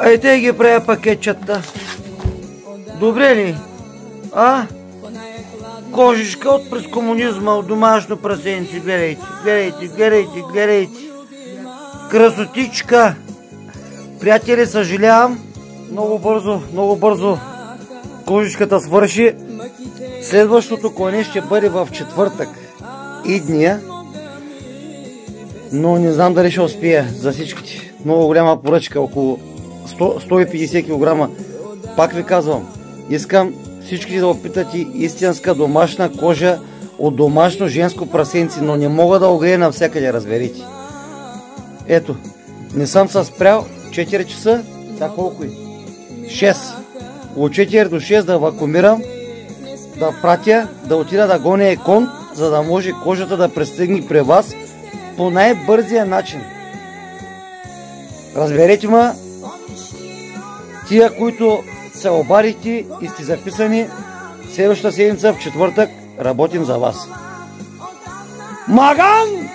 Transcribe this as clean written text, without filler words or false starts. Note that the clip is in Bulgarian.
Айде ги правя пакетчета. Добре ли? А? Кожичка от през комунизма, от домашно прасенце. Гледайте, гледайте, гледайте, гледайте. Красотичка. Приятели, съжалявам. Много бързо кожичката свърши. Следващото клане ще бъде в четвъртък идния. Но не знам дали ще успея за всичките. Много голяма поръчка, около 150 кг. Пак ви казвам, искам всичките да опитате истинска домашна кожа от домашно женско прасенце, но не мога да огрея навсякъде, разберете. Ето, не съм се спрял, 4 часа, сега колко е? 6. От 4 до 6 да вакуумирам, да пратя, да отида да гоня екон, за да може кожата да пристигне при вас по най-бързия начин. Разберете ма, тия, които се обадите и сте записани, следващата седмица в четвъртък работим за вас. Маган!